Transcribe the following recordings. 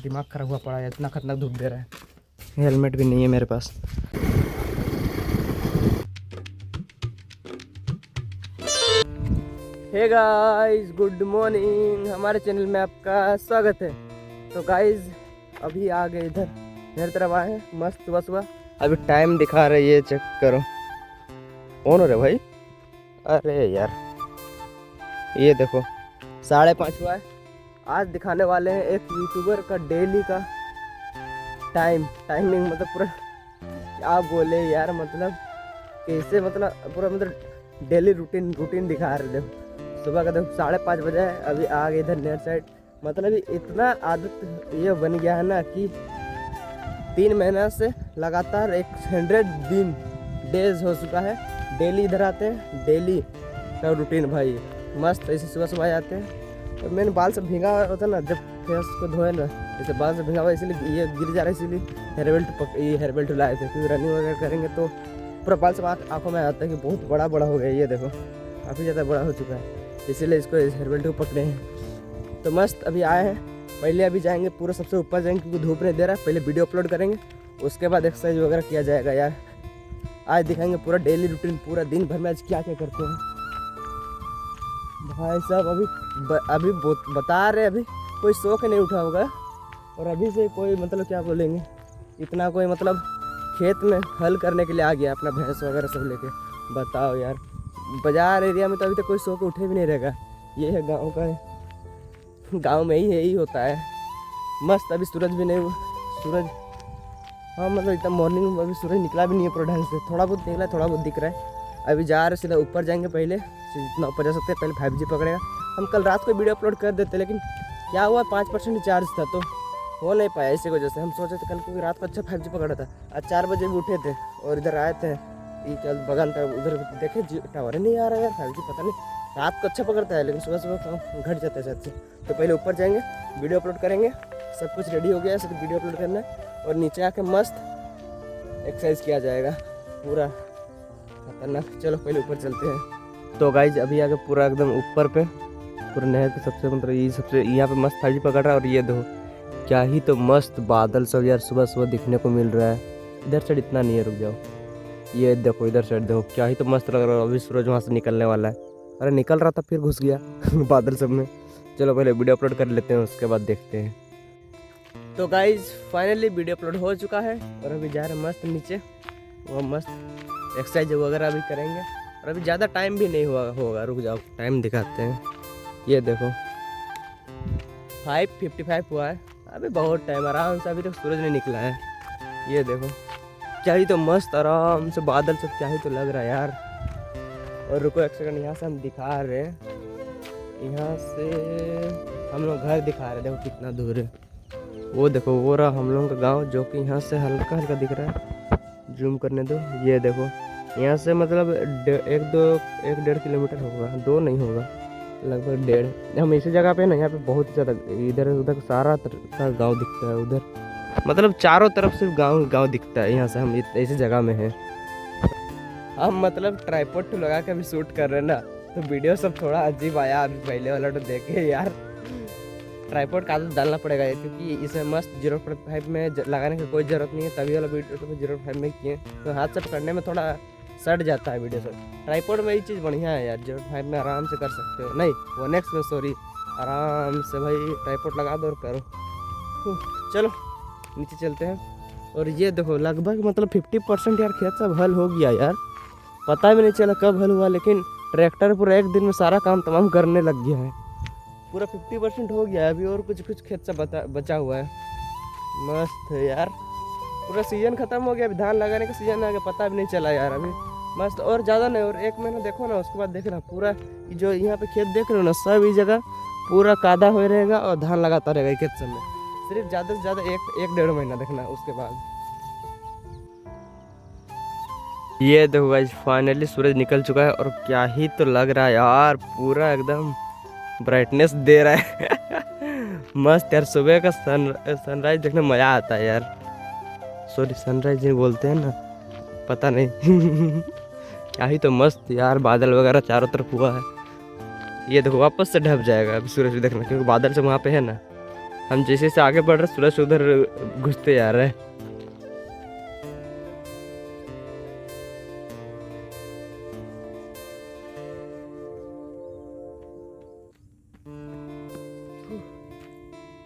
दिमाग खराब हुआ पड़ा है, इतना खतरनाक धूप दे रहा है। हेलमेट भी नहीं है मेरे पास। हे गाइस, गुड मॉर्निंग, हमारे चैनल में आपका स्वागत है। तो गाइस अभी आ गए इधर, मेरी तरफ आए हैं मस्त सुबह सुबह। अभी टाइम दिखा रही है, चेक करो। कौन हो रहे भाई? अरे यार ये देखो 5:30 हुआ है। आज दिखाने वाले हैं एक यूट्यूबर का डेली का टाइमिंग, मतलब पूरा क्या बोले यार, मतलब कैसे, मतलब पूरा मतलब डेली रूटीन दिखा रहे। देखो सुबह का देखो 5:30 बजे है, अभी आ गए इधर नेट साइड। मतलब इतना आदत ये बन गया है ना कि 3 महीना से लगातार 100 दिन डेज हो चुका है। डेली इधर आते हैं, डेली का रूटीन भाई मस्त। ऐसे सुबह सुबह आते हैं। तो मैंने बाल से भीगा होता ना, जब फेस को धोए ना, जैसे बाल से भीगा हुआ इसलिए ये गिर जा रहा है, इसीलिए हेयर बेल्ट लाए थे। क्योंकि रनिंग वगैरह करेंगे तो पूरा बाल से आँखों में आता है कि बहुत बड़ा हो गया। ये देखो काफ़ी ज़्यादा बड़ा हो चुका है, इसीलिए इसको हेयर बेल्ट को पकड़े हैं। तो मस्त अभी आए हैं। पहले अभी जाएंगे पूरा सबसे ऊपर जाएंगे, क्योंकि धूप नहीं दे रहा है। पहले वीडियो अपलोड करेंगे, उसके बाद एक्सरसाइज वगैरह किया जाएगा यार। आज दिखाएंगे पूरा डेली रूटीन, पूरा दिन भर में आज क्या क्या करते हैं भाई साहब। अभी बता रहे, अभी कोई शौक नहीं उठा होगा, और अभी से कोई मतलब क्या बोलेंगे, इतना कोई मतलब खेत में हल करने के लिए आ गया अपना भैंस वगैरह सब लेके। बताओ यार, बाजार एरिया में तो अभी तक कोई शौक उठे भी नहीं रहेगा। ये है गाँव का, गाँव में ही यही होता है मस्त। अभी सूरज भी नहीं, सूरज हाँ मतलब इतना मॉर्निंग में अभी सूरज निकला भी नहीं है पूरा ढंग से। थोड़ा बहुत निकला है, थोड़ा बहुत दिख रहा है। अभी जा रहे सीधा ऊपर जाएंगे, पहले जितना ऊपर जा सकते हैं। पहले 5G पकड़ेगा। हम कल रात को वीडियो अपलोड कर देते, लेकिन क्या हुआ 5% चार्ज था तो हो नहीं पाया। इसी वजह से हम सोचे थे कल, क्योंकि रात को अच्छा 5G पकड़ा था। आज 4 बजे भी उठे थे और इधर आए थे, चल बगल था उधर, देखे टावर नहीं आ रहा है यार 5G, पता नहीं। रात को अच्छा पकड़ता है लेकिन सुबह सुबह घट जाता है शायद से। तो पहले ऊपर जाएंगे, वीडियो अपलोड करेंगे। सब कुछ रेडी हो गया है, सिर्फ वीडियो अपलोड करना है। और नीचे आके मस्त एक्सरसाइज किया जाएगा पूरा खतरनाक। चलो पहले ऊपर चलते हैं। तो गाइज अभी आके पूरा एकदम ऊपर पे, पूरा नहर पे सबसे मतलब ये सबसे यहाँ पे मस्त 5G पकड़ रहा है। और ये देखो क्या ही तो मस्त बादल सब यार सुबह सुबह दिखने को मिल रहा है। इधर साइड इतना नहीं है, रुक जाओ। ये देखो इधर साइड देखो क्या ही तो मस्त लग रहा है। अभी सूरज वहाँ से निकलने वाला है। अरे निकल रहा था फिर घुस गया बादल सब में। चलो पहले वीडियो अपलोड कर लेते हैं, उसके बाद देखते हैं। तो गाइज फाइनली वीडियो अपलोड हो चुका है और अभी जा रहे हैं मस्त नीचे, वो मस्त एक्सरसाइज वगैरह अभी करेंगे। और अभी ज़्यादा टाइम भी नहीं होगा, रुक जाओ टाइम दिखाते हैं। ये देखो 5:55 हुआ है, अभी बहुत टाइम आराम से, अभी तक सूरज नहीं निकला है। ये देखो क्या ही तो मस्त आराम से बादल सब क्या ही तो लग रहा है यार। और रुको एक सेकंड, यहाँ से हम दिखा रहे हैं, यहाँ से हम लोग घर दिखा रहे हैं। देखो कितना दूर है, वो देखो वो रहा हम लोगों का गांव, जो कि यहाँ से हल्का हल्का दिख रहा है। जूम करने दो, ये देखो यहाँ से मतलब 1-1.5 किलोमीटर होगा, 2 नहीं होगा, लगभग 1.5। हम इसी जगह पे ना, यहाँ पे बहुत ज़्यादा इधर उधर सारा गांव दिखता है। उधर मतलब चारों तरफ सिर्फ गांव दिखता है। यहाँ से हम ऐसी जगह में हैं। हम मतलब ट्राइपॉड लगा के अभी शूट कर रहे हैं ना, तो वीडियो सब थोड़ा अजीब आया अभी पहले वाला तो देखे यार। ट्राइपॉड का आदत डालना पड़ेगा, क्योंकि इसमें मस्त 0.5 में लगाने की कोई ज़रूरत नहीं है। तभी वाला वीडियो तो 0.5 में किए, तो हाथ से पकड़ने में थोड़ा सट जाता है वीडियो सब। ट्राइपॉड में ये चीज़ बढ़िया है यार, 0.5 में आराम से कर सकते हो। नहीं 1x में, सॉरी, आराम से भाई ट्राइपॉड लगा दो और करो। चलो नीचे चलते हैं। और ये देखो लगभग मतलब 50% यार खेत सब हल हो गया यार। पता भी नहीं चला कब हल हुआ, लेकिन ट्रैक्टर पूरा 1 दिन में सारा काम तमाम करने लग गया है। पूरा 50% हो गया है, अभी और कुछ खेत से बचा हुआ है। मस्त है यार, पूरा सीजन खत्म हो गया, अभी धान लगाने का सीजन आ गया, पता भी नहीं चला यार अभी। मस्त, और ज़्यादा नहीं, और 1 महीना देखो ना, उसके बाद देखना पूरा जो यहाँ पे खेत देख रहे हो ना, सब इस जगह पूरा कादा हो रहेगा और धान लगाता रहेगा खेत सब में। सिर्फ ज़्यादा से ज़्यादा 1-1.5 महीना देखना, उसके बाद। ये देखो गाइस फाइनली सूरज निकल चुका है, और क्या ही तो लग रहा है यार, पूरा एकदम ब्राइटनेस दे रहा है मस्त यार। सुबह का सनराइज देखने में मज़ा आता है यार। सॉरी सनराइज ही बोलते हैं ना, पता नहीं क्या ही तो मस्त यार, बादल वगैरह चारों तरफ हुआ है। ये देखो वापस से ढप जाएगा अभी सूरज भी देखना, क्योंकि बादल से वहाँ पे है ना, हम जैसे से आगे बढ़ रहे सूरज उधर घुसते जा रहे हैं।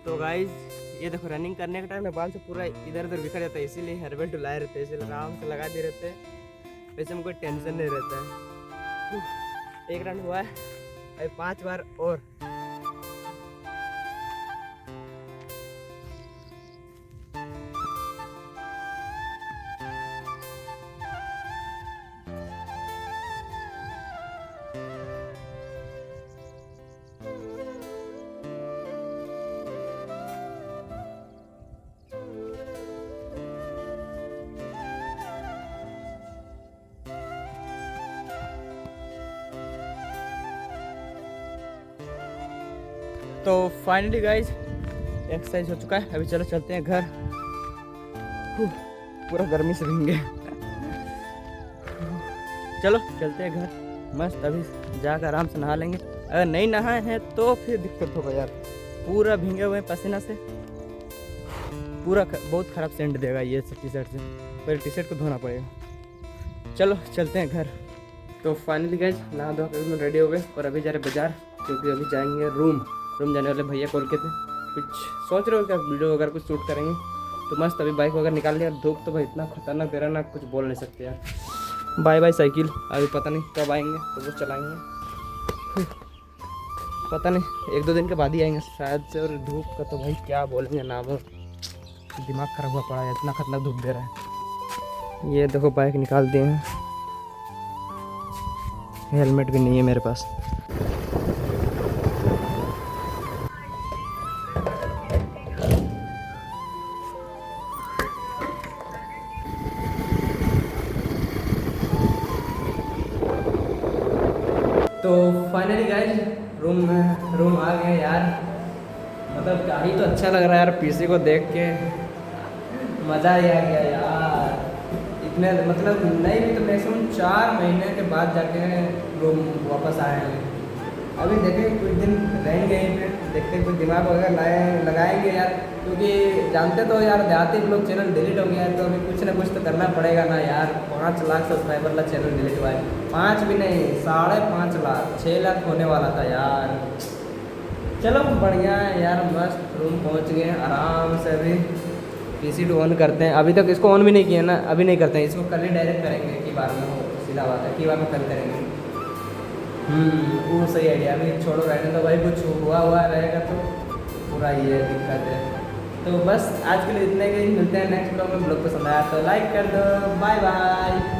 तो गाइज ये देखो रनिंग करने के टाइम में बाल से पूरा इधर उधर बिखर जाता है, इसीलिए हेलमेट लाए रहते हैं, इसीलिए आराम से लगा दिए रहते हैं। वैसे में कोई टेंशन नहीं रहता है। एक रन हुआ है, अभी 5 बार और। तो फाइनली गाइज एक्सरसाइज हो चुका है, अभी चलो चलते हैं घर। पूरा गर्मी से भींगे। चलो चलते हैं घर, मस्त अभी जाकर आराम से नहा लेंगे। अगर नहीं नहाए हैं तो फिर दिक्कत होगा यार, पूरा भींगे हुए पसीना से, पूरा बहुत ख़राब सेंट देगा ये टी शर्ट से। पहले टी शर्ट को धोना पड़ेगा। चलो चलते हैं घर। तो फाइनली गाइज नहा धो कर रेडी हो गए और अभी जा रहे बाजार, क्योंकि अभी जाएंगे रूम जाने वाले भैया कॉल के थे। कुछ सोच रहे हो क्या वीडियो वगैरह कुछ शूट करेंगे, तो मस्त अभी बाइक वगैरह निकाल लिया। धूप तो भाई इतना खतरनाक दे रहा ना, कुछ बोल नहीं सकते यार। बाय बाय साइकिल, अभी पता नहीं कब आएंगे तो वो चलाएंगे, पता नहीं 1-2 दिन के बाद ही आएंगे शायद से। और धूप का तो भाई क्या बोलेंगे ना, वो दिमाग खराब हुआ पड़ा है, इतना खतरनाक धूप दे रहा है। ये देखो बाइक निकाल दिए हैं, हेलमेट भी नहीं है मेरे पास। तो फाइनली गाइज रूम आ गए यार। मतलब क्या ही तो अच्छा लग रहा है यार, पीसी को देख के मज़ा ही आ गया यार। इतने मतलब नहीं भी तो मैक्सिमम 4 महीने के बाद जाके रूम वापस आए हैं। अभी देखें कुछ दिन रहेंगे यहीं पे, देखते हैं कुछ दिमाग वगैरह लगाएंगे यार, क्योंकि जानते तो यार देहाती लोग चैनल डिलीट हो गया है, तो अभी कुछ ना कुछ तो करना पड़ेगा ना यार। 5 लाख सब्सक्राइबर वाला चैनल डिलीट हुआ है, 5 भी नहीं 5.5 लाख, 6 लाख होने वाला था यार। चलो बढ़िया है यार, मस्त रूम पहुंच गए आराम से। अभी पीसी टू ऑन करते हैं, अभी तक इसको ऑन भी नहीं किया ना, अभी नहीं करते हैं इसको, कल ही डायरेक्ट करेंगे कि बार में हो, सीधा बात है कि बार में कल करेंगे। वो सही आइडिया, अभी छोड़ो रहने तो भाई, कुछ हुआ रहेगा तो पूरा ये दिक्कत है। तो बस आज के लिए इतना ही, मिलते हैं नेक्स्ट ब्लॉग में। ब्लॉग पसंद आया तो लाइक कर दो, बाय बाय।